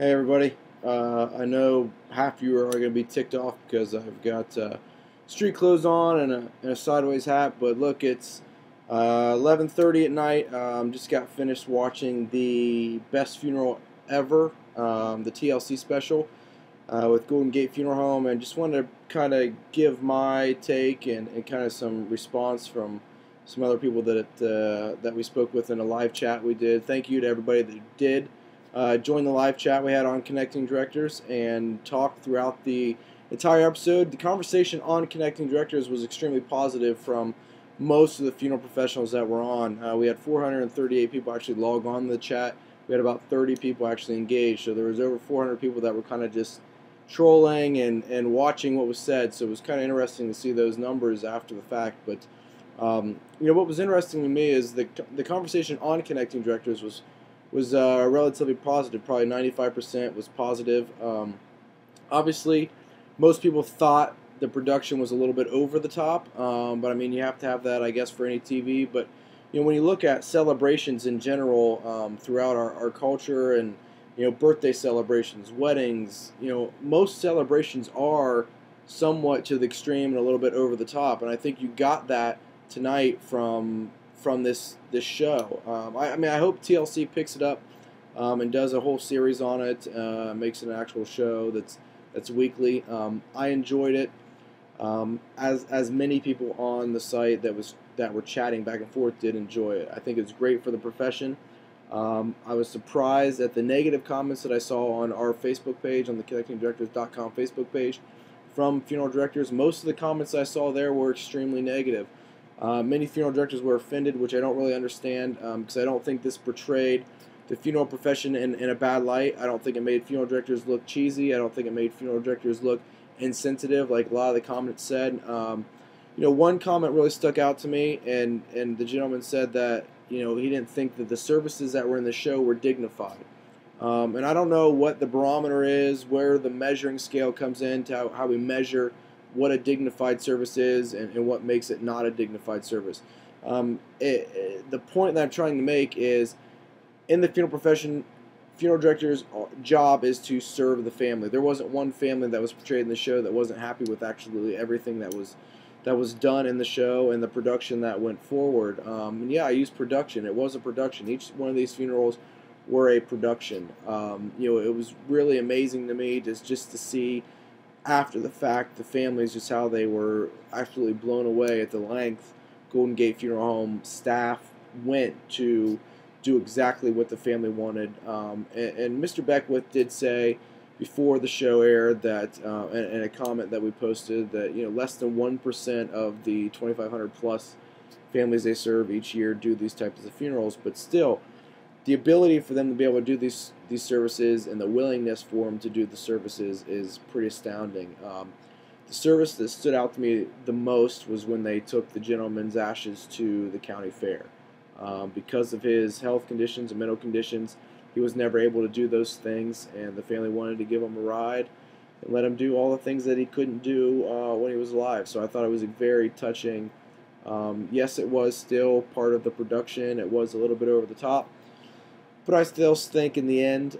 Hey everybody, I know half of you are going to be ticked off because I've got street clothes on and a sideways hat, but look, it's 11:30 at night. Just got finished watching the Best Funeral Ever, the TLC special with Golden Gate Funeral Home, and just wanted to kind of give my take and kind of some response from some other people that we spoke with in a live chat we did. Thank you to everybody that did join the live chat we had on Connecting Directors and talked throughout the entire episode. The conversation on Connecting Directors was extremely positive from most of the funeral professionals that were on. We had 438 people actually log on to the chat. We had about 30 people actually engaged, so there was over 400 people that were kind of just trolling and watching what was said. So it was kind of interesting to see those numbers after the fact. But what was interesting to me is the conversation on Connecting Directors was relatively positive. Probably 95% was positive. Obviously, most people thought the production was a little bit over the top, but I mean, you have to have that, I guess, for any TV. But when you look at celebrations in general throughout our culture, and birthday celebrations, weddings, most celebrations are somewhat to the extreme and a little bit over the top, and I think you got that tonight from this show. I mean, I hope TLC picks it up and does a whole series on it, makes an actual show that's weekly. I enjoyed it, as many people on the site that were chatting back and forth did enjoy it. I think it's great for the profession. I was surprised at the negative comments that I saw on our Facebook page, on the ConnectingDirectors.com Facebook page, from funeral directors. Most of the comments I saw there were extremely negative. Many funeral directors were offended, which I don't really understand, because I don't think this portrayed the funeral profession in a bad light. I don't think it made funeral directors look cheesy. I don't think it made funeral directors look insensitive, like a lot of the comments said. One comment really stuck out to me, and the gentleman said that he didn't think that the services that were in the show were dignified. And I don't know what the barometer is, where the measuring scale comes in to how we measure what a dignified service is and what makes it not a dignified service. The point that I'm trying to make is, in the funeral profession, funeral director's job is to serve the family. There wasn't one family that was portrayed in the show that wasn't happy with actually everything that was done in the show and the production that went forward. And yeah, I used production. It was a production. Each one of these funerals were a production. It was really amazing to me just to see after the fact the families, just how they were absolutely blown away at the length Golden Gate Funeral Home staff went to do exactly what the family wanted. And Mr. Beckwith did say before the show aired that, and a comment that we posted, that less than 1% of the 2,500 plus families they serve each year do these types of funerals, but still, the ability for them to be able to do these services and the willingness for them to do the services is pretty astounding. The service that stood out to me the most was when they took the gentleman's ashes to the county fair. Because of his health conditions and mental conditions, he was never able to do those things, and the family wanted to give him a ride and let him do all the things that he couldn't do when he was alive. So I thought it was a very touching. Yes, it was still part of the production. It was a little bit over the top, but I still think in the end,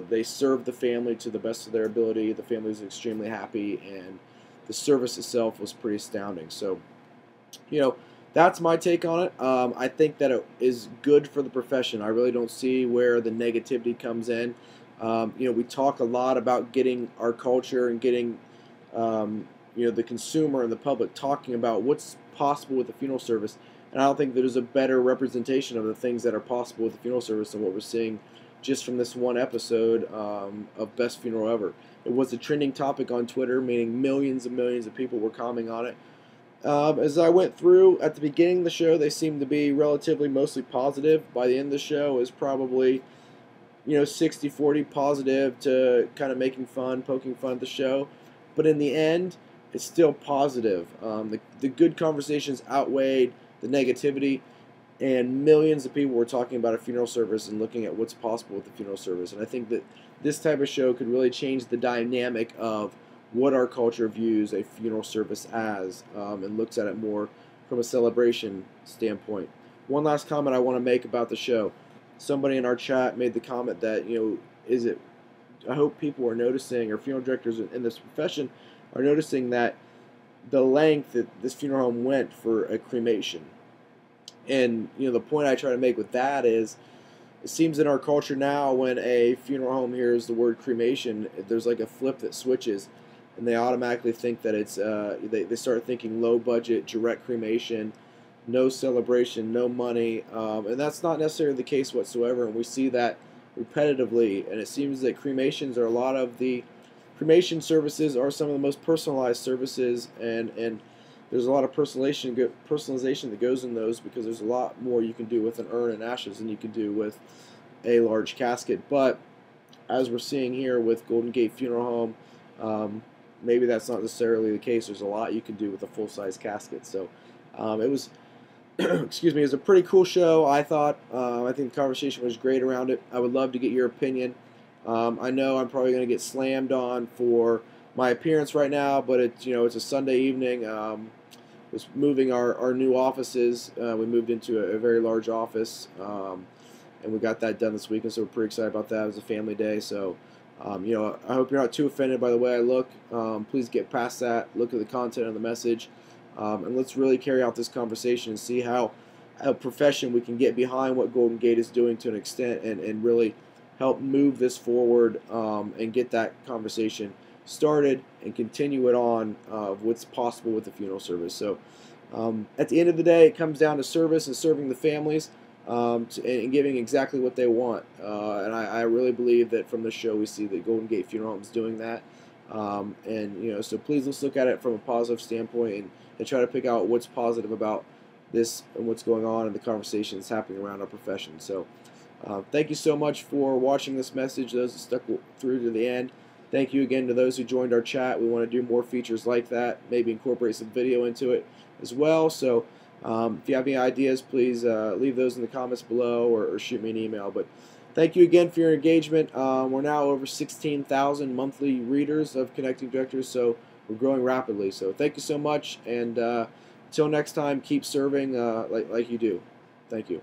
they served the family to the best of their ability. The family was extremely happy, and the service itself was pretty astounding. So, that's my take on it. I think that it is good for the profession. I really don't see where the negativity comes in. We talk a lot about getting our culture and getting, the consumer and the public talking about what's possible with the funeral service. And I don't think there's a better representation of the things that are possible with the funeral service than what we're seeing just from this one episode of Best Funeral Ever. It was a trending topic on Twitter, meaning millions and millions of people were commenting on it. As I went through, at the beginning of the show, they seemed to be relatively mostly positive. By the end of the show, it was probably 60-40 positive to kind of making fun, poking fun at the show. But in the end, it's still positive. The good conversations outweighed the negativity, and millions of people were talking about a funeral service and looking at what's possible with the funeral service. And I think that this type of show could really change the dynamic of what our culture views a funeral service as, and looks at it more from a celebration standpoint. One last comment I want to make about the show. Somebody in our chat made the comment that is it I hope people are noticing, or funeral directors in this profession are noticing, that the length that this funeral home went for a cremation. And the point I try to make with that is, it seems in our culture now, when a funeral home hears the word cremation, there's like a flip that switches, and they automatically think that it's they start thinking low budget, direct cremation, no celebration, no money, and that's not necessarily the case whatsoever. And we see that repetitively, and it seems that cremation services are some of the most personalized services, and there's a lot of personalization that goes in those, because there's a lot more you can do with an urn and ashes than you can do with a large casket. But as we're seeing here with Golden Gate Funeral Home, maybe that's not necessarily the case. There's a lot you can do with a full-size casket. So it was excuse me, it was a pretty cool show, I thought. I think the conversation was great around it. I would love to get your opinion. I know I'm probably going to get slammed on for my appearance right now, but it's a Sunday evening. Was moving our new offices. We moved into a very large office, and we got that done this weekend, so we're pretty excited about that. It was a family day, so I hope you're not too offended by the way I look. Please get past that. Look at the content of the message. And let's really carry out this conversation and see how a profession we can get behind what Golden Gate is doing to an extent, and really help move this forward, and get that conversation started and continue it on of what's possible with the funeral service. So at the end of the day, it comes down to service and serving the families, and giving exactly what they want. And I really believe that from the show we see that Golden Gate Funeral Home is doing that. So please, let's look at it from a positive standpoint, and try to pick out what's positive about this and what's going on in the conversation that's happening around our profession. So thank you so much for watching this message, those that stuck through to the end. Thank you again to those who joined our chat. We want to do more features like that, maybe incorporate some video into it as well. So if you have any ideas, please leave those in the comments below, or shoot me an email. But thank you again for your engagement. We're now over 16,000 monthly readers of Connecting Directors, so we're growing rapidly. So thank you so much, and until next time, keep serving like you do. Thank you.